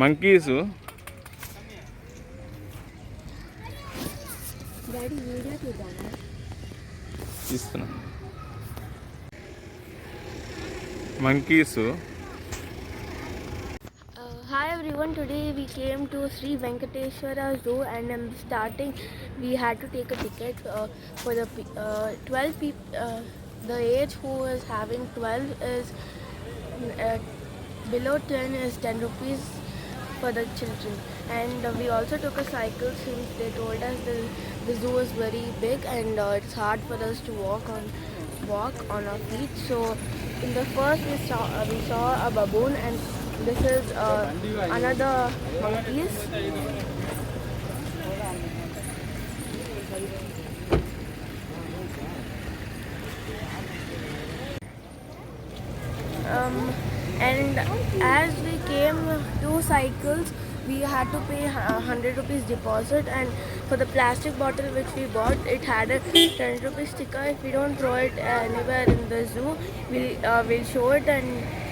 Monkeys తీస్తున్నా. Monkeys. Hi everyone, today we came to Sri Venkateswara Zoo, and in the starting we had to take a ticket for the 12 people. The age who is having 12 is uh, below 10 is 10 rupees for the children. And we also took a cycle since they told us the zoo is very big and it's hard for us to walk on our feet. So in the first we saw a baboon, and this is another monkeys. And as we came 2 cycles, we had to pay 100 rupees deposit, and for the plastic bottle which we bought, it had a 10 rupees sticker. If we don't throw it anywhere in the zoo, we'll show it, and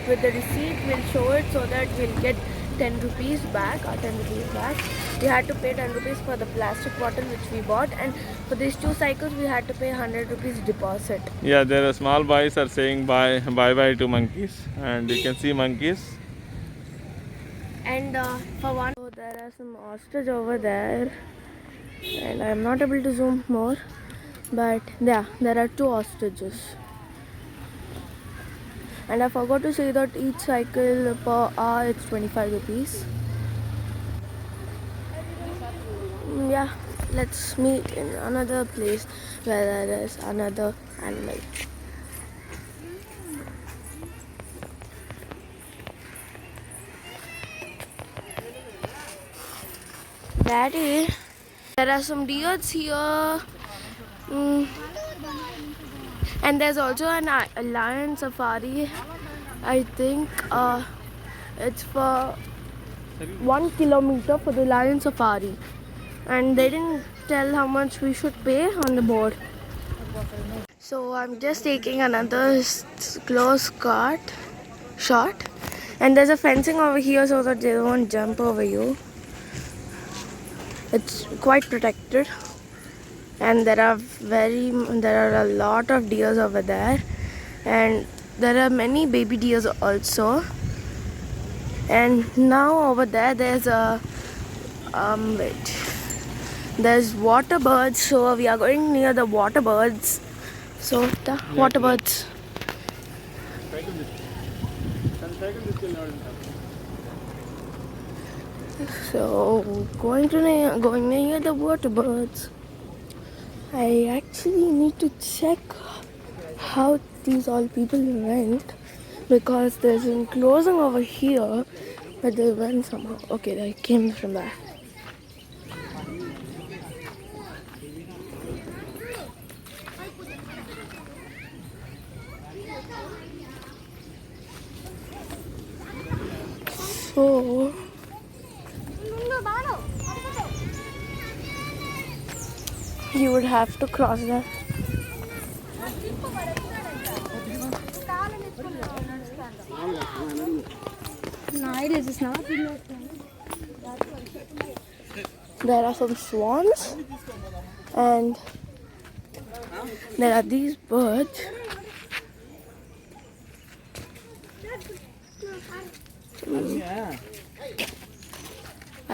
with the receipt we'll show it so that we'll get 10 rupees back or 10 rupees back. We had to pay 10 rupees for the plastic bottle which we bought, and for these 2 cycles we had to pay 100 rupees deposit. Yeah, there are small boys are saying bye to monkeys, and you can see monkeys. And for one, so there are some ostrich over there, and I'm not able to zoom more, but yeah, there are 2 ostriches. And I forgot to say that each cycle per hour it's 25 rupees. Yeah, let's meet in another place where there is another animal. Daddy, there are some deers here. And there's also a lion safari. I think it's for 1 kilometer for the lion safari, and they didn't tell how much we should pay on the board. So I'm just taking another close shot, and there's a fencing over here so that they won't jump over you. It's quite protected, and there are a lot of deers over there, and there are many baby deers also. And now over there's a there's water birds, so we are going near the water birds. So the water birds. So going near the water birds. I actually need to check how these all people went, because there's a closing over here, but they went somehow. Okay, they came from there. So you would have to cross that. There are some swans, and there are these birds.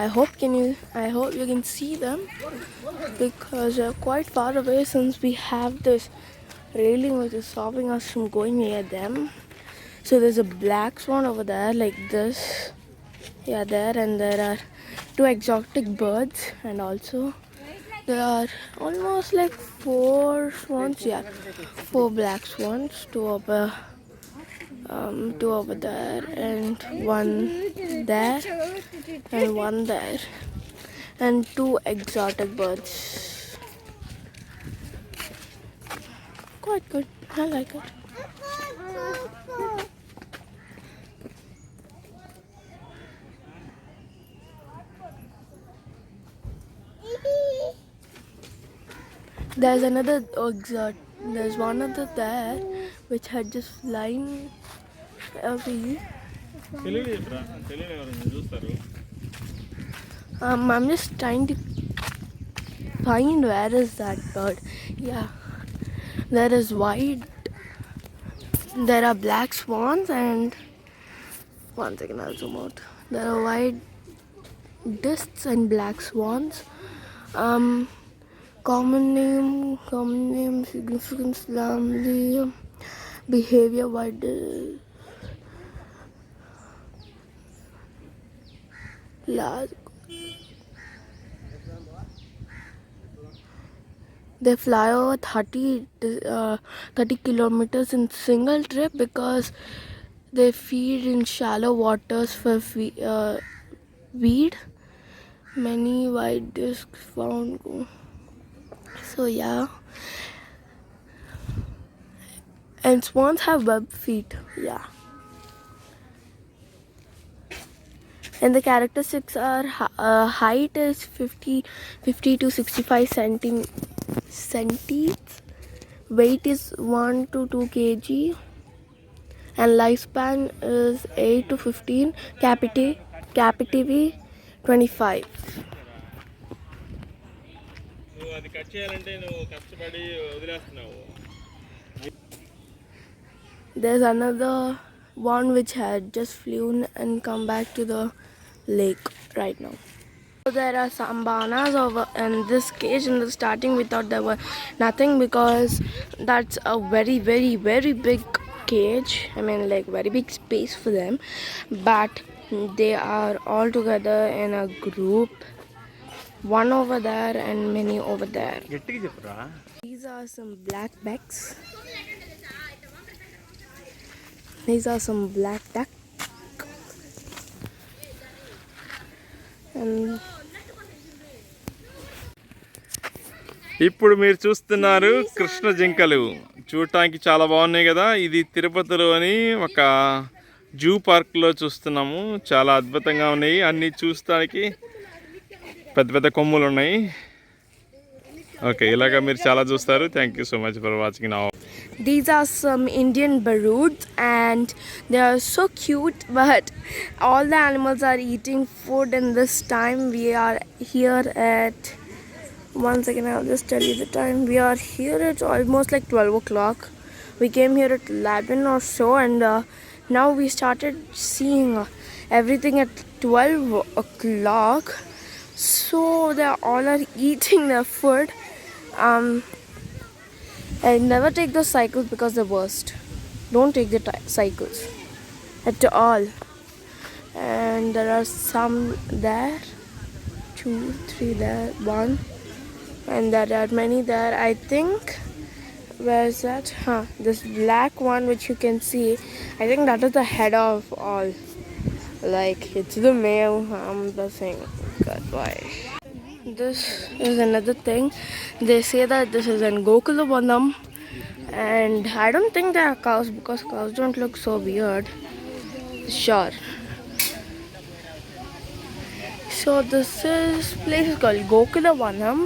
I hope you can see them, because they're quite far away, since we have this railing which is stopping us from going near them. So there's a black swan over there like this. Yeah, there, and there are 2 exotic birds, and also there are almost like 4 swans. Yeah, 4 black swans, 2 over there, and 1 there, and 1 there, and 2 exotic birds. Quite good. I like it. There's one other there which had just flying away. I'm just trying to find where is that bird. Yeah, there is white. There are black swans and one second, I'll zoom out. There are white discs and black swans. Common name, significance, family, behavior, white large. They fly over 30 kilometers in single trip because they feed in shallow waters for weed. Many white discs found. So yeah, and swans have web feet. Yeah, and the characteristics are height is 50 to 65 centimeters. Weight is 1 to 2 kg, and lifespan is 8 to 15. Captivity 25. నువ్వు అది cut చేయాలంటే నువ్వు కష్టపడి వదిలేస్తున్నావు. There's another one which had just flown and come back to the lake right now. So there are some bananas over in this cage. In the starting we thought there were nothing because that's a very very big cage. I mean like very big space for them, but they are all together in a group, one over there and many over there. These are some black becks. These are some black duck. And ఇప్పుడు మీరు చూస్తున్నారు కృష్ణ జింకలు. చూడటానికి చాలా బాగున్నాయి కదా. ఇది తిరుపతిలోని ఒక జూ పార్క్లో చూస్తున్నాము. చాలా అద్భుతంగా ఉన్నాయి. అన్నీ చూస్తానికి పెద్ద పెద్ద కొమ్ములు ఉన్నాయి. ఓకే, ఇలాగా మీరు చాలా చూస్తారు. Thank you so much for watching now. these are some Indian Barods and they are so cute, but all the animals are eating food, and this time we are here at, one second, I'll just tell you the time. We are here at almost like 12 o'clock. We came here at 11 or so, and now we started seeing everything at 12 o'clock. So they all are eating their food. I never take those cycles because they're worst. Don't take the cycles at all. And there are some there, 2, 3 there, 1, and there are many there. I think, where is that? This black one which you can see, I think that is the head of all. Like it's the male. I'm just saying, God, why? This is another thing. They say that this is in Gokulavanam, and I don't think they are cows because cows don't look so weird. Sure. So this place is called Gokulavanam,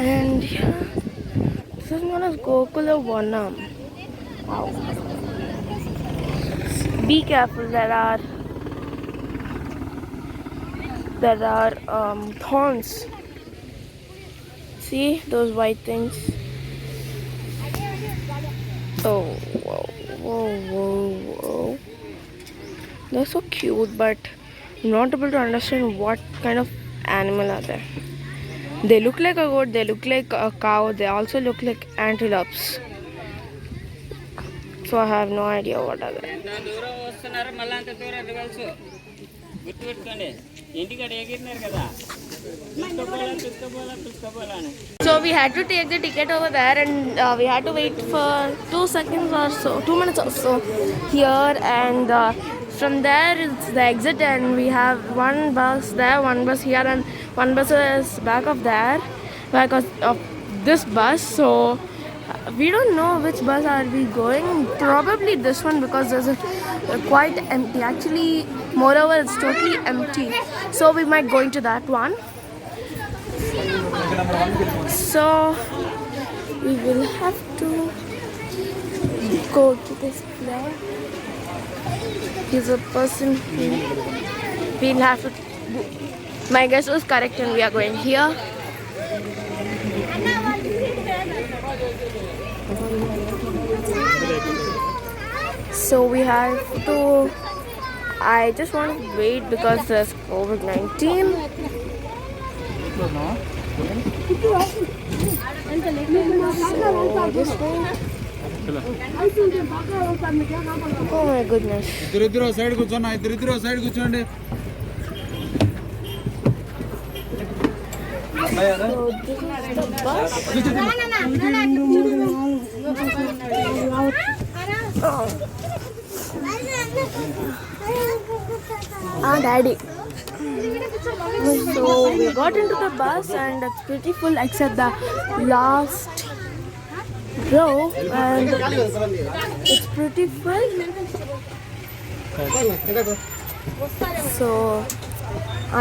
and yeah, this is known as Gokulavanam. Wow. Be careful. There are thorns. See those white things? Oh, whoa. They're so cute, but I'm not able to understand what kind of animal are they. They look like a goat, they look like a cow, they also look like antelopes. So I have no idea what are they. So we had to take the ticket over there, and we had to wait for 2 seconds or so, 2 minutes or so here, and from there it's the exit, and we have one bus there, one bus here, and one bus is back of this bus. So we don't know which bus are we going. Probably this one because there's quite empty. Actually, moreover, it's totally empty. So we might go into that one. So we will have to go to this place. He's a person who we'll have to My guess was correct and we are going here. So we have to, I just want to wait because there's COVID-19. So this way. Oh my goodness. ఇద్దరు side కూర్చోండి ఇద్దరు side కూర్చోండి So this is the bus. Oh. Ah, Daddy. So we got into the bus and it's pretty full except the last row and it's pretty full. So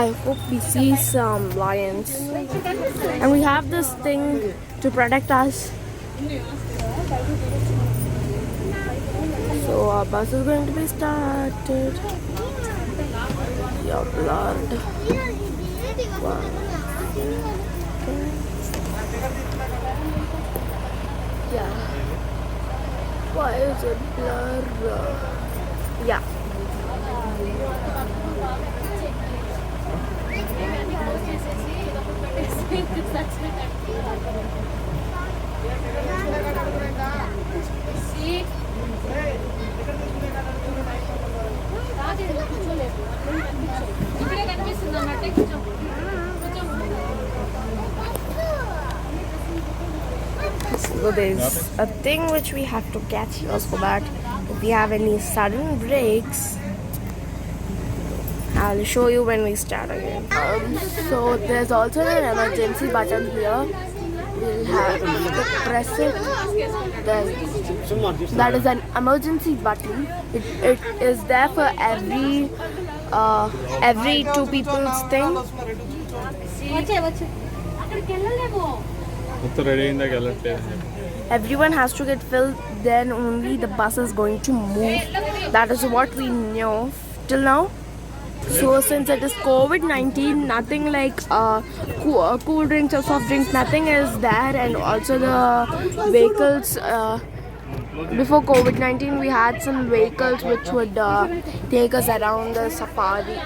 I hope we see some lions and we have this thing to protect us. So our bus is going to be started. Your blood. Wow. Yeah. Why is it blur? Yeah. So there's a thing which we have to catch here so that if we have any sudden breaks, I'll show you when we start again. So there's also an emergency button here. We'll have to press it. Then that is an emergency button. It is there for every two people's thing. Everyone has to get filled, then only the bus is going to move. That is what we know till now. So since it is COVID-19, nothing like cool drinks or soft drinks, nothing is there. And also the vehicles, before COVID-19 we had some vehicles which would take us around the safari,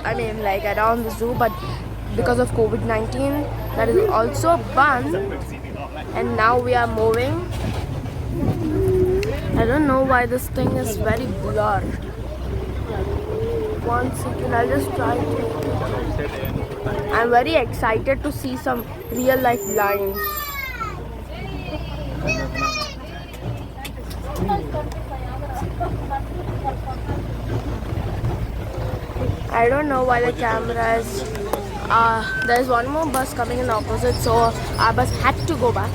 like around the zoo, but because of COVID-19 that is also banned and now we are moving. I don't know why this thing is very blurred. One second, I'll just try to. I'm very excited to see some real life lions. I don't know why the camera is. There's one more bus coming in opposite, so our bus had to go back.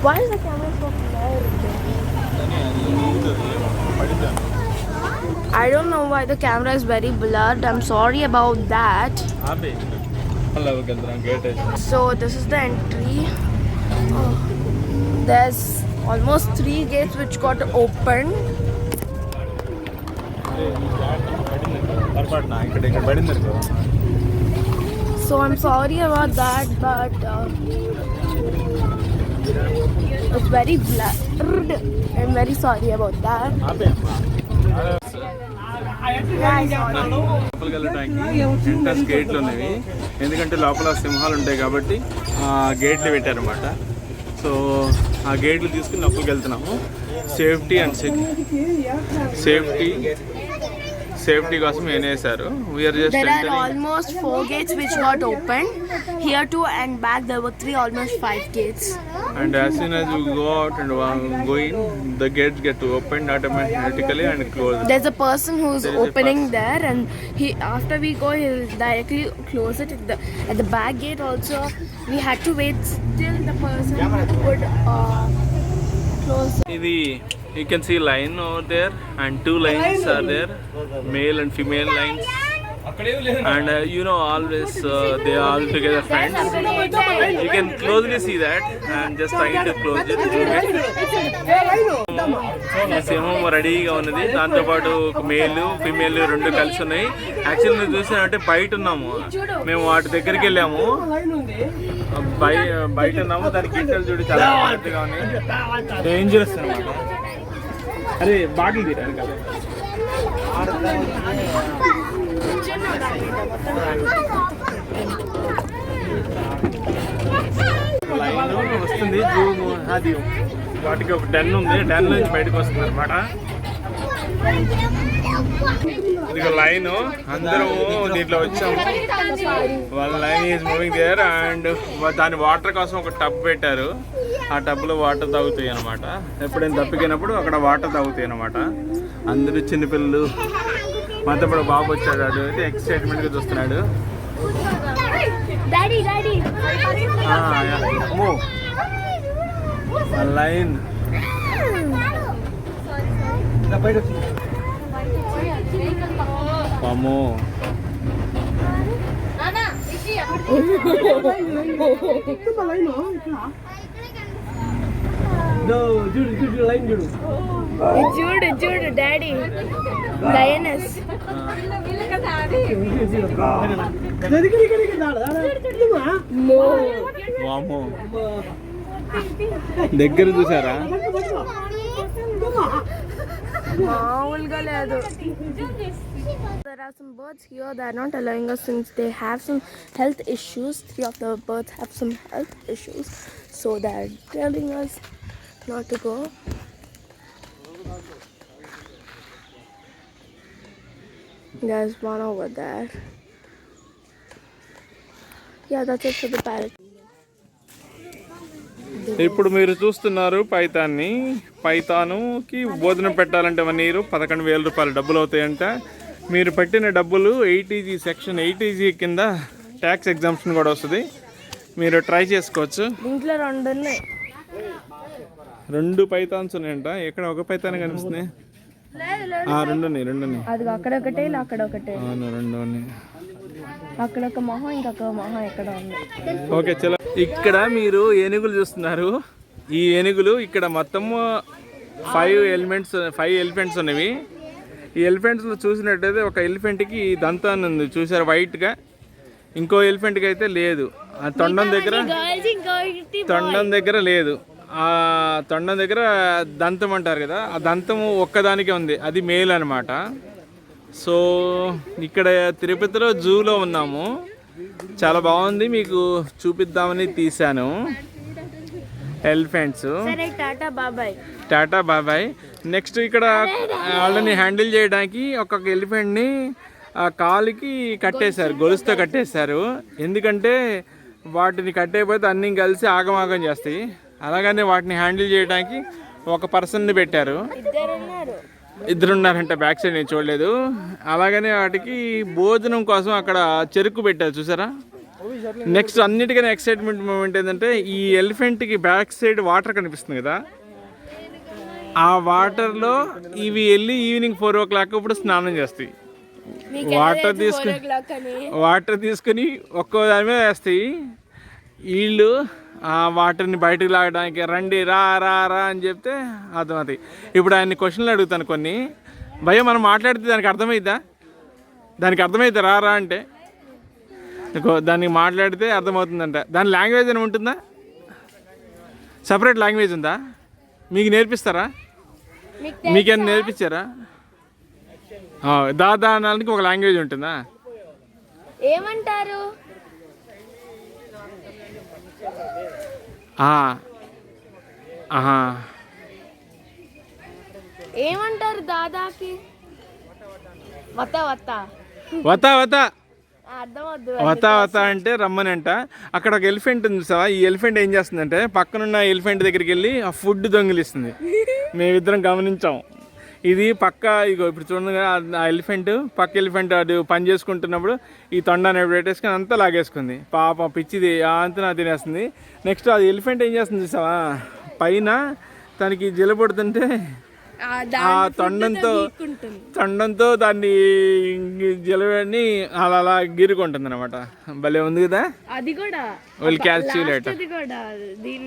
Why is the camera so blurred? I don't know why the camera is very blurred. I'm sorry about that. So this is the entry. Oh, there's almost 3 gates which got opened. So I'm sorry about that, but it's very blurred. I'm very sorry about that. లోపలికి వెళ్ళడానికి entrance గేట్లు ఉన్నవి, ఎందుకంటే లోపల సింహాలు ఉంటాయి కాబట్టి ఆ గేట్లు పెట్టారన్నమాట. సో ఆ గేట్లు తీసుకుని లోపలికి వెళ్తున్నాము. సేఫ్టీ అండ్ సేఫ్టీ కోసం ఏం చేశారు. There are almost 4 gates which got opened. Here too and back there were 3, almost 5 gates. And as soon as you go out and go in, the gates get opened automatically and closed. There's a person who's opening there, and after we go, he'll directly close it. At the back gate also, we had to wait till the person would close. You can see line over there, and 2 lines are there, male and female lines. And always they are all together friends. You can closely see that. I'm just trying to close it. ఈ సింహం రెడీగా ఉన్నది. దాంతోపాటు ఒక male female రెండు కలిసి ఉన్నాయి. Actually నువ్వు చూసానంటే బయట ఉన్నాము, మేము వాటి దగ్గరికి వెళ్ళాము, బయట ఉన్నాము. దానికి గీతలు చూడు చాలా పెద్దగా ఉన్నాయి, డేంజరస్ అనమాట. అరే బాటిల్ తీరాను కదా. లైన్ వస్తుంది జూమ్, అది వాటికి ఒక డెన్ ఉంది, డెన్ నుంచి బయటకు వస్తుంది అనమాట. ఇది లైన్, అందరము దీంట్లో వచ్చాము. వాళ్ళ line is moving there and దాని వాటర్ కోసం ఒక టబ్ పెట్టారు. ఆ టబ్లో వాటర్ తాగుతాయి అనమాట. ఎప్పుడైనా తప్పిపోయినప్పుడు అక్కడ వాటర్ తాగుతాయి అనమాట. అందరూ చిన్నపిల్లలు, మాతో కూడా బాబు వచ్చాడు, వాడు అయితే ఎక్సైట్మెంట్గా చూస్తున్నాడు. లైన్ అమ్మో, చూడు డాడీ లయనస్. వామ్మో, దగ్గర చూసారా? మామూలుగా లేదు. There are some birds here that are not allowing us since they have some health issues. 3 of the birds have some health issues, so they are telling us not to go. There's one over there. Yeah, that's it for the parrot. ఇప్పుడు మీరు చూస్తున్నారు పైతాన్ని. పైతానుకి భోజనం పెట్టాలంటే 1 year 11,000 రూపాయలు డబ్బులు అవుతాయంట. మీరు పెట్టిన డబ్బులు 8EG సెక్షన్ 8EG కింద ట్యాక్స్ ఎగ్జామ్షన్ కూడా వస్తుంది. మీరు ట్రై చేసుకోవచ్చు. దీంట్లో 2 ఉన్నాయి. 2 పైతాన్స్ ఉన్నాయంట. ఎక్కడ ఒక పైతాన్ కనిపిస్తుంది? 2 ఉన్నాయి. అది అక్కడ ఒకటే, ఇలా అక్కడ ఒకటే. అవును, 2 ఉన్నాయి. అక్కడ ఒక మొహం, ఇంకొక మొహం ఎక్కడ ఉంది. ఓకే చలో. ఇక్కడ మీరు ఏనుగులు చూస్తున్నారు. ఈ ఏనుగులు ఇక్కడ మొత్తం 5 ఎలిఫెంట్స్ ఉన్నవి. ఈ ఎలిఫెంట్స్లో చూసినట్టయితే ఒక ఎలిఫెంట్కి దంతాన్ని ఉంది చూసారు వైట్గా, ఇంకో ఎలిఫెంట్కి అయితే లేదు. ఆ తొండం దగ్గర లేదు. ఆ తొండం దగ్గర దంతం అంటారు కదా, ఆ దంతము ఒక్కదానికే ఉంది, అది మేల్ అనమాట. సో ఇక్కడ తిరుపతిలో జూలో ఉన్నాము. చాలా బాగుంది, మీకు చూపిద్దామని తీశాను. ఎలిఫెంట్స్. టాటా బాబాయ్. నెక్స్ట్ ఇక్కడ వాళ్ళని హ్యాండిల్ చేయడానికి ఒక్కొక్క ఎలిఫెంట్ని కాలుకి కట్టేశారు, గొలుసుతో కట్టేశారు. ఎందుకంటే వాటిని కట్టేయకపోతే అన్నీ కలిసి ఆగమాగం చేస్తాయి. అలాగనే వాటిని హ్యాండిల్ చేయడానికి ఒక పర్సన్ని పెట్టారు. 2 ఉన్నారంట, బ్యాక్ సైడ్ నేను చూడలేదు. అలాగనే వాటికి భోజనం కోసం అక్కడ చెరుకు పెట్టారు చూసారా. నెక్స్ట్ అన్నిటికన్నా ఎక్సైట్మెంట్ మూమెంట్ ఏంటంటే ఈ ఎలిఫెంట్కి బ్యాక్ సైడ్ వాటర్ కనిపిస్తుంది కదా, ఆ వాటర్లో ఇవి వెళ్ళి ఈవినింగ్ 4 o'clock ఇప్పుడు స్నానం చేస్తాయి. వాటర్ తీసుకుని ఒక్కో దాని మీద వేస్తాయి. వీళ్ళు ఆ వాటర్ని బయటకు లాగడానికి రండి రా రా రా అని చెప్తే అర్థమవుతాయి. ఇప్పుడు ఆయన్ని క్వశ్చన్లు అడుగుతాను కొన్ని. భయ్య మనం మాట్లాడితే దానికి అర్థమైద్దా? రా రా అంటే దానికి మాట్లాడితే అర్థమవుతుందంట. దాని లాంగ్వేజ్ అని ఉంటుందా? సపరేట్ లాంగ్వేజ్ ఉందా? మీకు నేర్పిస్తారా? మీకేమైనా నేర్పించారా? దాదా అనడానికి ఒక లాంగ్వేజ్ ఉంటుందా? ఏమంటారు? ఏమంటారు దాదాకి? వత అంటే రమ్మని అంట. అక్కడ ఒక ఎలిఫెంట్ ఉంది సార్. ఈ ఎలిఫెంట్ ఏం చేస్తుందంటే పక్కనున్న ఎలిఫెంట్ దగ్గరికి వెళ్ళి ఆ ఫుడ్ దొంగిలిస్తుంది. మేమిద్దరం గమనించాం. ఇది పక్క ఇగో ఇప్పుడు చూడండి, ఆ ఎలిఫెంట్ పక్క ఎలిఫెంట్ అది పని చేసుకుంటున్నప్పుడు ఈ తొండాన్ని పెట్టేసుకొని అంతా లాగేసుకుంది. పాపం పిచ్చిది అంతా తినేస్తుంది. నెక్స్ట్ అది ఎలిఫెంట్ ఏం చేస్తుంది చూసావా, పైన తనకి జలపడుతుంటే ఆ తొండంతో దాన్ని జలని అలా గీరుకుంటుంది అనమాట. భలే ఉంది కదా. అది కూడా క్యాల్క్యులేటర్.